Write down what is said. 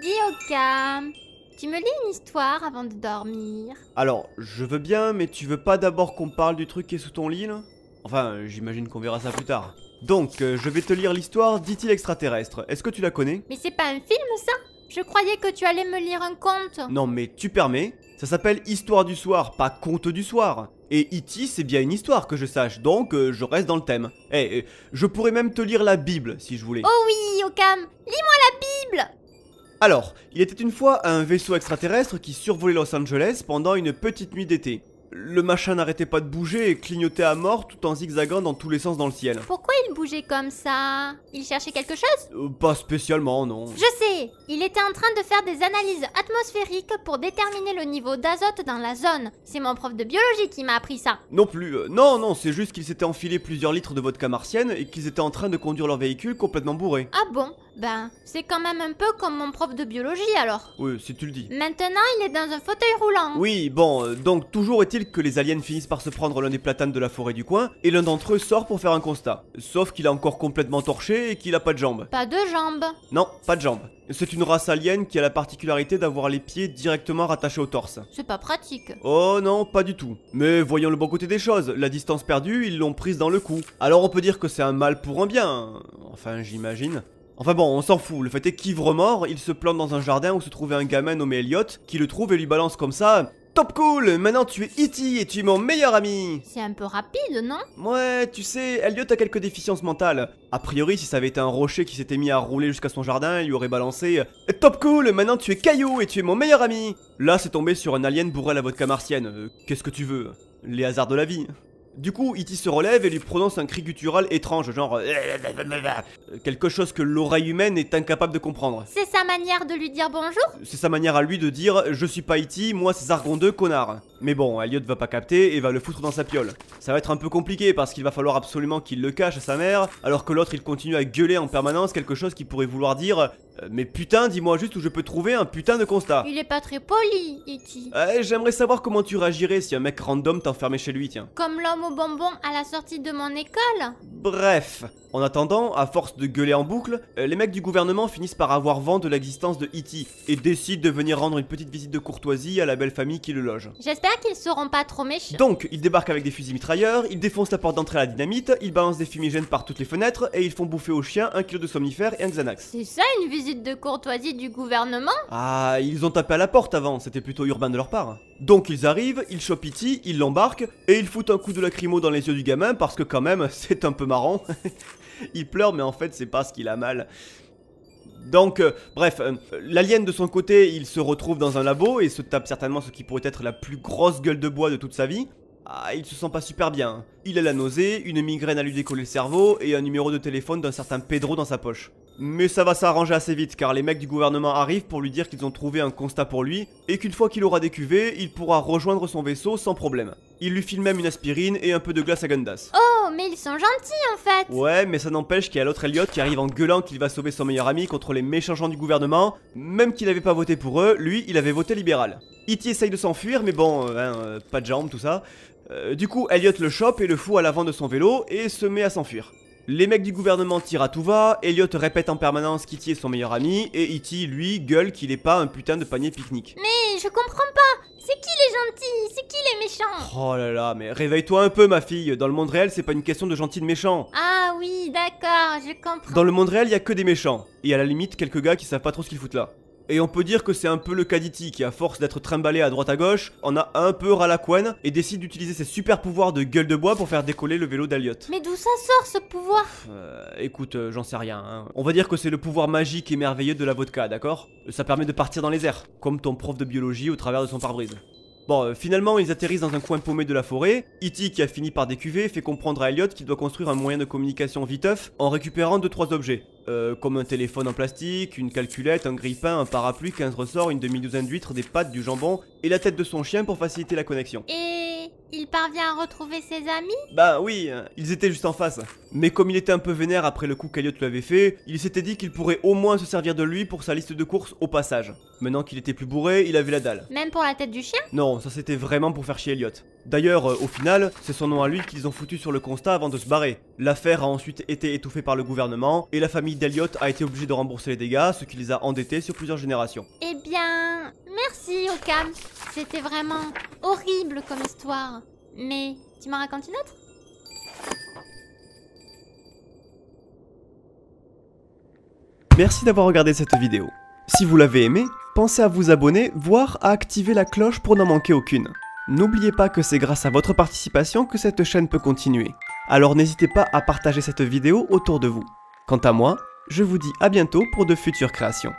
Dis Oka, tu me lis une histoire avant de dormir? Alors, je veux bien, mais tu veux pas d'abord qu'on parle du truc qui est sous ton lit là? Enfin, j'imagine qu'on verra ça plus tard. Donc, je vais te lire l'histoire d'E.T. l'extraterrestre. Est-ce que tu la connais? Mais c'est pas un film ça? Je croyais que tu allais me lire un conte. Non mais tu permets, ça s'appelle Histoire du soir, pas Conte du soir. Et E.T. c'est bien une histoire que je sache, donc je reste dans le thème. Je pourrais même te lire la Bible si je voulais. Oh oui, Okam, lis-moi la Bible! Alors, il était une fois un vaisseau extraterrestre qui survolait Los Angeles pendant une petite nuit d'été. Le machin n'arrêtait pas de bouger et clignotait à mort tout en zigzagant dans tous les sens dans le ciel. Pourquoi il bougeait comme ça? Il cherchait quelque chose? Pas spécialement, non. Je sais, il était en train de faire des analyses atmosphériques pour déterminer le niveau d'azote dans la zone. C'est mon prof de biologie qui m'a appris ça. Non plus, non, c'est juste qu'ils s'étaient enfilés plusieurs litres de vodka martienne et qu'ils étaient en train de conduire leur véhicule complètement bourré. Ah bon? Ben, c'est quand même un peu comme mon prof de biologie alors. Oui, si tu le dis. Maintenant, il est dans un fauteuil roulant. Oui, bon, donc toujours est-il que les aliens finissent par se prendre l'un des platanes de la forêt du coin, et l'un d'entre eux sort pour faire un constat. Sauf qu'il est encore complètement torché et qu'il a pas de jambes. Pas de jambes. Non, pas de jambes. C'est une race alien qui a la particularité d'avoir les pieds directement rattachés au torse. C'est pas pratique. Oh non, pas du tout. Mais voyons le bon côté des choses, la distance perdue, ils l'ont prise dans le cou. Alors on peut dire que c'est un mal pour un bien, enfin j'imagine. Enfin bon, on s'en fout, le fait est qu'ivre-mort, il se plante dans un jardin où se trouvait un gamin nommé Elliot, qui le trouve et lui balance comme ça: top cool, maintenant tu es E.T. et tu es mon meilleur ami. C'est un peu rapide, non? Ouais, tu sais, Elliot a quelques déficiences mentales. A priori, si ça avait été un rocher qui s'était mis à rouler jusqu'à son jardin, il lui aurait balancé: top cool, maintenant tu es Caillou et tu es mon meilleur ami. Là, c'est tombé sur un alien bourré à la vodka martienne. Qu'est-ce que tu veux? Les hasards de la vie. Du coup, E.T. se relève et lui prononce un cri guttural étrange, genre quelque chose que l'oreille humaine est incapable de comprendre. C'est sa manière de lui dire bonjour? C'est sa manière à lui de dire: je suis pas E.T., moi c'est Zargon 2, connard. Mais bon, Elliot va pas capter et va le foutre dans sa piole. Ça va être un peu compliqué parce qu'il va falloir absolument qu'il le cache à sa mère, alors que l'autre il continue à gueuler en permanence quelque chose qui pourrait vouloir dire: mais putain, dis-moi juste où je peux trouver un putain de constat. Il est pas très poli, E.T. J'aimerais savoir comment tu réagirais si un mec random t'enfermait chez lui, tiens. Comme l'homme aux bonbons à la sortie de mon école. Bref, en attendant, à force de gueuler en boucle, les mecs du gouvernement finissent par avoir vent de l'existence de E.T. et décident de venir rendre une petite visite de courtoisie à la belle famille qui le loge. J'espère qu'ils seront pas trop méchants. Donc, ils débarquent avec des fusils mitrailleurs, ils défoncent la porte d'entrée à la dynamite, ils balancent des fumigènes par toutes les fenêtres et ils font bouffer aux chiens 1 kilo de somnifères et un Xanax. C'est ça une visite de courtoisie du gouvernement? Ah, ils ont tapé à la porte avant, c'était plutôt urbain de leur part. Donc ils arrivent, ils chopent E.T., ils l'embarquent et ils foutent un coup de lacrymo dans les yeux du gamin parce que quand même, c'est un peu marrant. Il pleure mais en fait c'est parce qu'il a mal. Donc, bref, l'alien de son côté, il se retrouve dans un labo et se tape certainement ce qui pourrait être la plus grosse gueule de bois de toute sa vie. Ah, il se sent pas super bien. Il a la nausée, une migraine à lui décoller le cerveau et un numéro de téléphone d'un certain Pedro dans sa poche. Mais ça va s'arranger assez vite car les mecs du gouvernement arrivent pour lui dire qu'ils ont trouvé un constat pour lui et qu'une fois qu'il aura décuvé, il pourra rejoindre son vaisseau sans problème. Il lui file même une aspirine et un peu de glace à Gundas. Oh, mais ils sont gentils en fait. Ouais, mais ça n'empêche qu'il y a l'autre Elliot qui arrive en gueulant qu'il va sauver son meilleur ami contre les méchants gens du gouvernement. Même qu'il avait pas voté pour eux, lui, il avait voté libéral. E.T. essaye de s'enfuir, mais bon, pas de jambes, tout ça. Du coup, Elliot le chope et le fout à l'avant de son vélo et se met à s'enfuir. Les mecs du gouvernement tirent à tout va, Elliot répète en permanence qu'E.T. est son meilleur ami, et E.T. lui gueule qu'il est pas un putain de panier pique-nique. Mais je comprends pas. C'est qui les gentils? C'est qui les méchants? Oh là là, mais réveille-toi un peu ma fille, dans le monde réel c'est pas une question de gentil de méchant. Ah oui, d'accord, je comprends. Dans le monde réel y a que des méchants, et à la limite quelques gars qui savent pas trop ce qu'ils foutent là. Et on peut dire que c'est un peu le cas d'E.T. qui à force d'être trimballé à droite à gauche, en a un peu ras la couenne et décide d'utiliser ses super pouvoirs de gueule de bois pour faire décoller le vélo d'Elliot. Mais d'où ça sort ce pouvoir? Écoute, j'en sais rien, hein. On va dire que c'est le pouvoir magique et merveilleux de la vodka, d'accord? Ça permet de partir dans les airs, comme ton prof de biologie au travers de son pare-brise. Bon, finalement, ils atterrissent dans un coin paumé de la forêt. E.T. qui a fini par décuver fait comprendre à Elliot qu'il doit construire un moyen de communication viteuf en récupérant 2-3 objets. Comme un téléphone en plastique, une calculette, un grille-pain, un parapluie, 15 ressorts, une demi-douzaine d'huîtres, des pâtes, du jambon et la tête de son chien pour faciliter la connexion. Et il parvient à retrouver ses amis? Bah oui, ils étaient juste en face. Mais comme il était un peu vénère après le coup qu'Elliot lui avait fait, il s'était dit qu'il pourrait au moins se servir de lui pour sa liste de courses au passage. Maintenant qu'il était plus bourré, il avait la dalle. Même pour la tête du chien? Non, ça c'était vraiment pour faire chier Elliot. D'ailleurs, au final, c'est son nom à lui qu'ils ont foutu sur le constat avant de se barrer. L'affaire a ensuite été étouffée par le gouvernement, et la famille d'Elliot a été obligée de rembourser les dégâts, ce qui les a endettés sur plusieurs générations. Eh bien, merci Ocam. C'était vraiment horrible comme histoire. Mais tu m'en racontes une autre? Merci d'avoir regardé cette vidéo. Si vous l'avez aimé, pensez à vous abonner, voire à activer la cloche pour n'en manquer aucune. N'oubliez pas que c'est grâce à votre participation que cette chaîne peut continuer. Alors n'hésitez pas à partager cette vidéo autour de vous. Quant à moi, je vous dis à bientôt pour de futures créations.